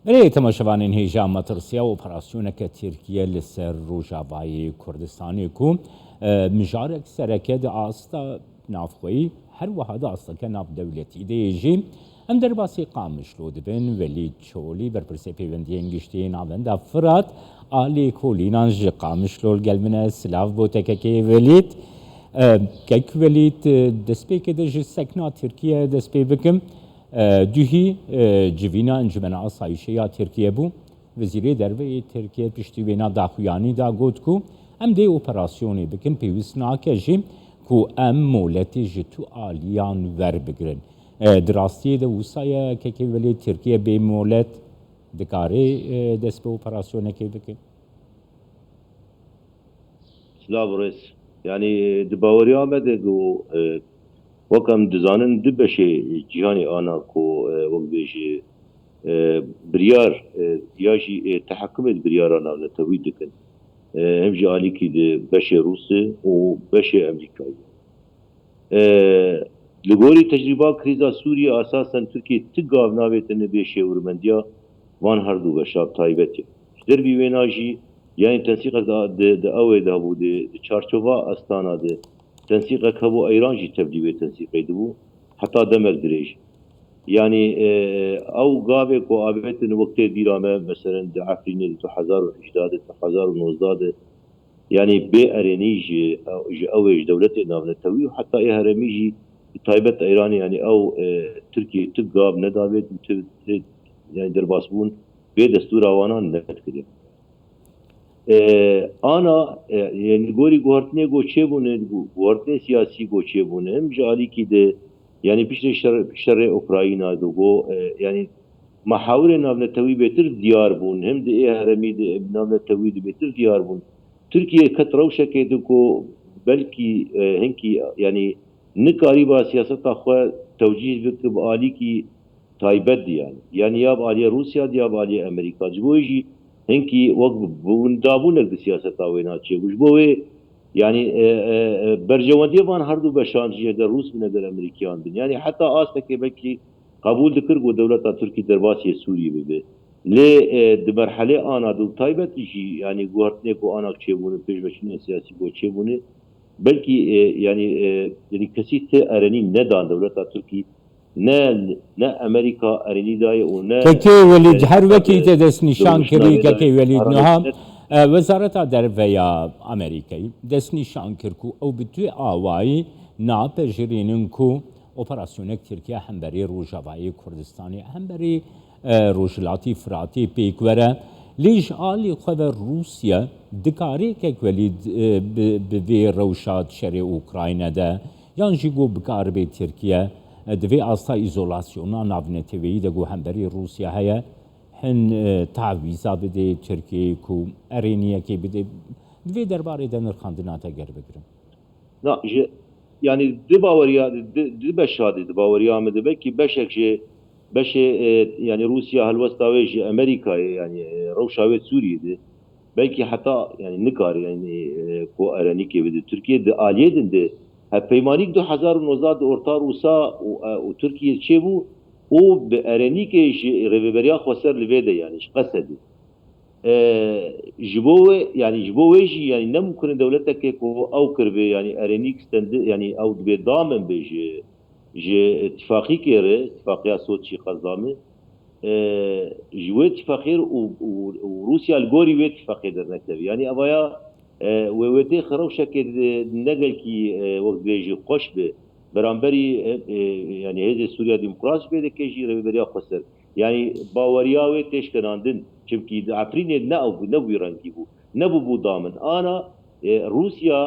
برای تماشاوانین هیجا مترسیا اپراسیونک ترکیه لسر روجاوای کردستانی کو مجارک سرکه آستا نافخوی هر وحده آستا که ناف دولتی دیجی ام در باسی قامشلو دبن ولی چولی بر پرسی پیوندی انگشتی ناوند فرات آلی کولینان جی قامشلو الگلمنه سلاف بوتککی ولید که ولید دسپی که دجی سکنا ترکیه دسپی بکم دوهی جوینا انجمن آسایشی ترکیه بو وزیری دربه ترکیه پشتی بینا داخویانی دا گود کو ام دی اپراسیونی بکن پیوست ناکه جیم کو ام مولتی جتو آلیان ور بگرن دراستی ده وسایه که ولی ترکیه به مولت دکاره دست به اپراسیونه که بکن سلام رئیس يعني دباوري آمده جو وكم دزانن دبشه جهاني آنا كو وقبيجي بريار ياجي تحكم بريار آنا لتويد دكن هم جالي كي بشه روسي و بشه امريكاي لغوري تجربة كريزا سوريا اساسا تركي تقاف ناويتن بشه ورمنديا وان هردو بشاب تايبتي دربي ويناجي يعني تنسيق ده اوه ده بو ده چارچوبا استانا ده تنسيق كبو ايران جي تبديوه تنسيق دبو حتى دمك دريج يعني او قابه كو آبتن وقت ديرامه مثلا ده عفريني ده 2018 2019 يعني بي اريني جي اوه دولت ناونتوي وحتى ايه هرمي جي تايبت ايراني يعني او تركي تقاب ندابت يعني درباسبون بي دستور اوانا نتكلم آنا yani gori guhartne goçe bune guhartne siyasi goçe bune hem jali ki de yani pişre Ukrayna do go yani محاور نavnetawi betir diyar bun hem de ehremi de navnetawi de betir diyar bun Türkiye kat rawşeke de ko belki henki yani nikari ba siyaseta xwe tevcih bikib ali ki taybet yani yani ya ali Rusya ya ali Amerika jboji هنكي وقت بوندابونك بسياسة وينات شيء وش بوه يعني برجواندية بان هردو بشانجية در روس من در أمريكيان بن يعني حتى آستك بكي قبول ذكر قو دولة تركي درباسية سوريا ببه لي دمرحلة آنا دو طيبت يجي يعني قوارتني كو آنا كشيبونه بيش بشين سياسي كو كشيبونه بلكي يعني كسيت أرني ندان دولة تركي نه امریکا ارینی دای و نه که ولید هر وکی دست نشان کردی که ولید نها وزارت دربیا امریکایی دست نشان کرد کو او بدو آوای ناپذیرینن کو اپراسیونک ترکیه هم برای روجاوای کردستانی هم برای روجلاتی فراتی پیکوره لیج آلی خود روسیا دکاری که ولید به روشات شری اوکراینه ده یعنی گو بکار به ترکیه دوی آستا ایزولاسیونا ناونتوی دگو همبری روسیا هیا هن تعویزا بده ترکیه کو ارینیه که بده دوی درباره دنر خاندناتا گر بگرم نه yani dibawariya me de belki beşe yani Rusya helvesta ve Amerika yani Rojava ve Suriye'de belki hatta yani nikar yani ko aranike ve Türkiye'de aliyedin de پیمانیک 2019 orta Rusa و Türkiye çebu o be arenike reveberiya xwasar livede yani qasedi jibowe yani jibowe yani ne mümkün devletek ko av kirbe yani arenik stendi yani av be damen be je ittifaqi kere ittifaqiya soçi qazamı jiwe ittifaqir u Rusya algori ve ittifaqi dernektevi yani avaya ووتي خروشة كده نقل كي وقت بيجي قش به برانبري يعني هذه سوريا ديمقراطية بده كيجي ربيبريا خسر يعني باورياوي تشكراندن چمكي عفرين نبو رانكيبو نبو بو ضامن أنا روسيا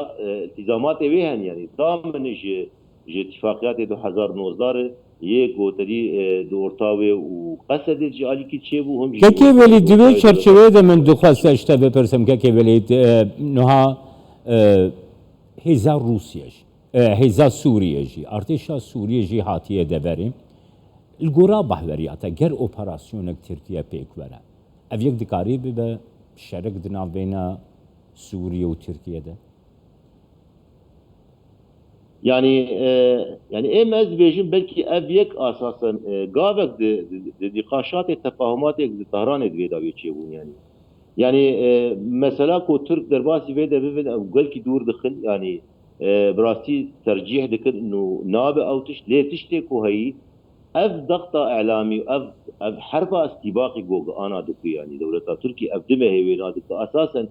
التزامات بيهن يعني ضامن جي اتفاقيات 2019 یک گوتری دورتاوی و قصد جالی کی چه بو هم که ولی دوی چرچوه ده من دخواست اشته بپرسم که ولی نها هزا روسیه هزا سوریه جی ارتشا سوریه جی هاتیه دبریم الگورا بحوریاتا گر اپراسیونک ترکیه پیک وره او یک دکاری به شرک دناو بین سوریه و ترکیه ده يعني يعني ام از بيجن بلكي ابيك اساسا قابك نقاشات التفاهمات طهران دويدا بيتشيبون يعني مثلا كو ترك درباسي فيدا بيفن او قلكي دور دخل يعني براستي ترجيح دكن انه نابه او ليه تشتكو هي اف ضغطة اعلامي اف حربة استباقي جوج انا دكي يعني دولة تركي اف دمه هي وينا دكي اساسا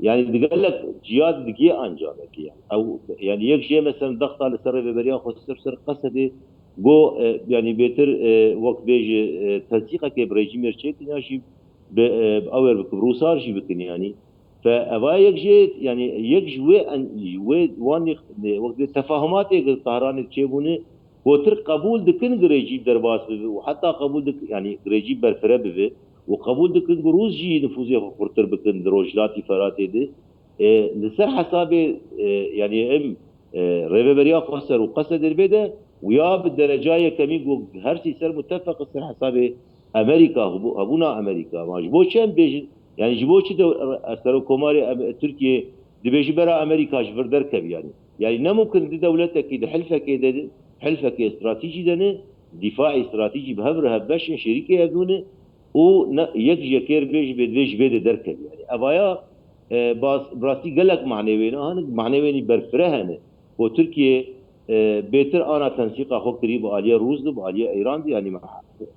يعني قال لك جياد دقي انجامك يعني او يعني يك شيء مثلا ضغط على سر ببريا خو سر قصدي جو يعني بيتر وقت بيجي تنسيقك بريجيم يرشيك يعني باور بكبروسار شي بكن يعني فابا يك شيء يعني يك جوي ان جوي وان وقت التفاهمات طهران تشيبونه وتر قبول دكن ريجيم درباس وحتى قبول دك يعني ريجيم برفره وقبول دكن بروز جي نفوذي خورتر بكن دروجلاتي فراتي دي لسر حسابي يعني ام ريبريا خسر وقصد البدا ويا بالدرجايه كمين هرسي سر متفق سر حسابي امريكا هبونا امريكا ما جبو شن بيجي يعني جبو شي سر كوماري تركيا دي بيجي برا امريكا جبر دركب يعني نه ممكن دي دولتك كده حلفك كده حلفك استراتيجي دنه دفاعي استراتيجي بهبره هبش شريكه يدونه و یک جکر بیج بید درکب يعني ابايا باس براسي قالك معنوينا هن معنويني برفره هن وتركيا بيتر انا تنسيق اخو قريب عليا روس دي عليا ايران دي يعني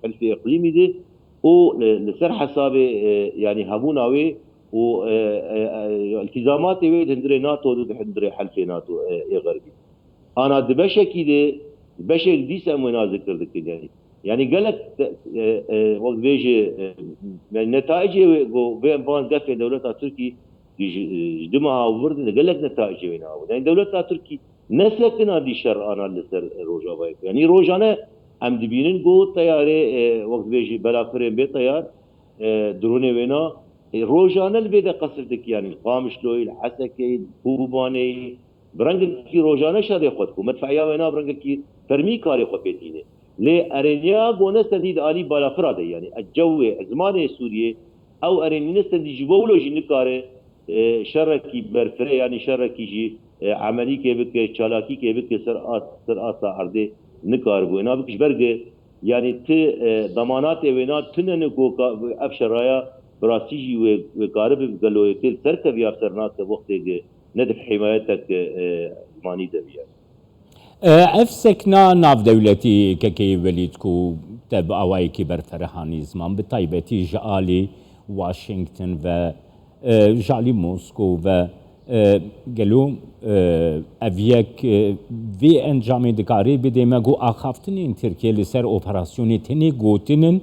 حلف اقليمي دي و لسر حسابي يعني هبوناوي و التزامات وي هندري ناتو دو هندري حلف ناتو غربي انا دبشكي دي بشك دي سمونا ذكر ذكر يعني قال لك وقت بيجي النتائج بان قفل دولتها تركي جدمها وورد قال لك نتائج وينها يعني دولتها تركي نسكنا دي شر انا لسر روجا بايك يعني روجانا ام دبينن جو طياره وقت بيجي بلا فريم بي طيار دروني وينا روجانا البيدا قصدك يعني قامشلوي الحسكي بوباني برنگکی روزانه شده خود کو مدفعیا وینا برنگکی فرمی کاری خود بیتینه لی ارنیا گونه استدید آلی بالا فراده يعني الجو زمان سوريا او ارنیا استدید جبولو جی نکاره شرکی برفره يعني شرکی جي عملی که بك چالاکی که بك سر آسا عرضه نکار بو اینا بکش برگه يعني ت ضمانات وینا تنن کو افشرایا براسي جي وقارب قالوا يتل سركب يا سرناك وقت ندف حمايتك ماني دبيا افسكنا ناف دولتي ككي وليدكو تب اوايكي برفرهاني زمان بطيبتي جالي واشنطن و جالي موسكو و قالوا افيك في انجامي دكاري بديماغو اخافتنين تركيا لسر اوبراسيوني تني غوتنن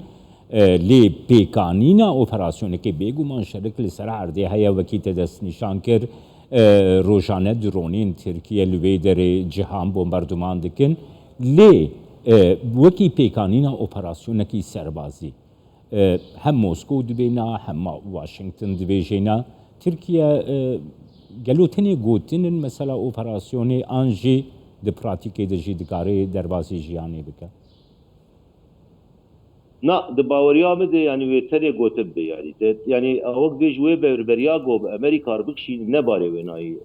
لی پیکانینا اپراسیون که بگو من شرک لسر عرضه هیا وکی تدست نشان کر روزانه درونین ترکیه لوی در جهان بمبردمان دکن لی وکی پیکانینا اپراسیون کی سربازی هم موسکو دبینا هم واشنطن دبیجینا ترکیه گلو تنی گوتنن مثلا اپراسیونی آنجی د پراتیکی د جیدگاری دربازی جیانی بکن نا د باوریا مده يعني ويتري قوتب يعني وقت بيج وي بريا جو بامريكا ربكشي نباري ويناي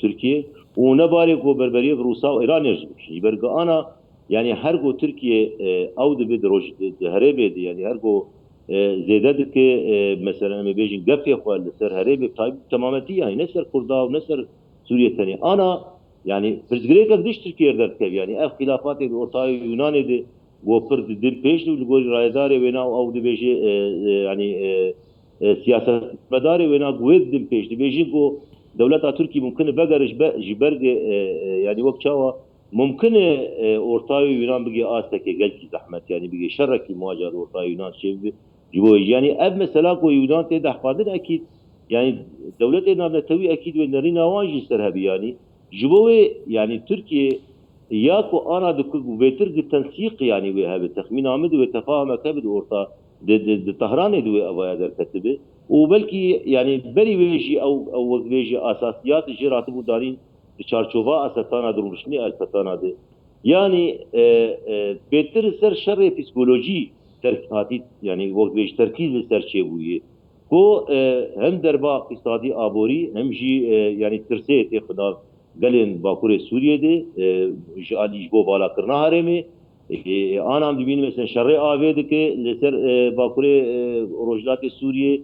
تركيا ونباري جو بربريا روسا وايران يرجبكشي برقا انا يعني هرجو تركيا او د بدروج هربي يعني هرجو زيادة مثلا ما بيجي قفي اخوان لسر هربي طيب تمامتي يعني نسر كردا ونسر سوريا ثانيه انا يعني برزغريكا قديش تركيا درت يعني اف خلافات الاورتاي يوناني دي وفرد دل پیش دو لگوی رایدار وینا او دی بیجی يعني سیاست مدار وینا گوید دل پیش دی بیجی کو دولت ترکی ممکن بگرش جبرگ يعني وقت شوا ممكن اورتاوي يونان بقي آستك قلتي زحمت يعني بقي شركي مواجهة اورتاوي يونان شيء جبوي يعني اب مثلا كو يونان تدح قادر اكيد يعني دولتنا نتوي اكيد ونرينا واجي سرهبي يعني جبوي يعني تركيا ياكو انا دكو بيتر التنسيق يعني وهذا التخمين عمد وتفاهم كبد اورتا طهران دوي ابا هذا الكتبه وبلكي يعني بري ويجي او ويجي اساسيات جرات مدارين چارچوبا اساسانا دروشني اساسانا دي يعني بيتر سر شر فيسيولوجي تركاتي يعني وقت ويجي تركيز سر شيء بويه كو هم دربا اقتصادي ابوري هم جي يعني ترسيت خدا gelên Bakurê Sûriyê de ji alî ji bo balakirina herêmê anam dibînin mesela şerê avê dike li ser Bakurê Rojhilatê Sûriyê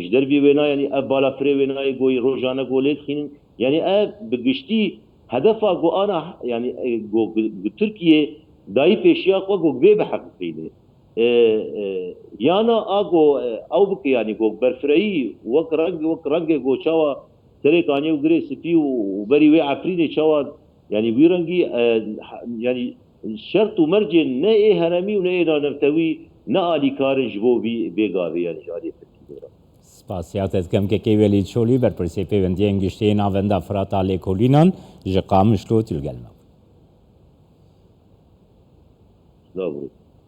ji dervî wê na yanî ev balafirê wê nayê goyî rojane golê dixînin yani ev bi giştî hedefa got ana yani got Tirkiye dayî pêşiya xwe got vê biheqîqîne yana a got ew bike yani got berfireyî wek rengê got çawa serê kaniyê û girê spî û berî wê efrînê çawa yani wî rengî yani şert û mercên ne ê heremî û ne ê nanewtewî ne alîkarin ji bo vî bêgavê yani ji aliyê Tirkiyê. Spasiyat ez kem kekê welî çolî berpirsê pêwendiyên giştiyê navenda Firata Lêkolînan ji Qamişlo Tûlgelme. Selav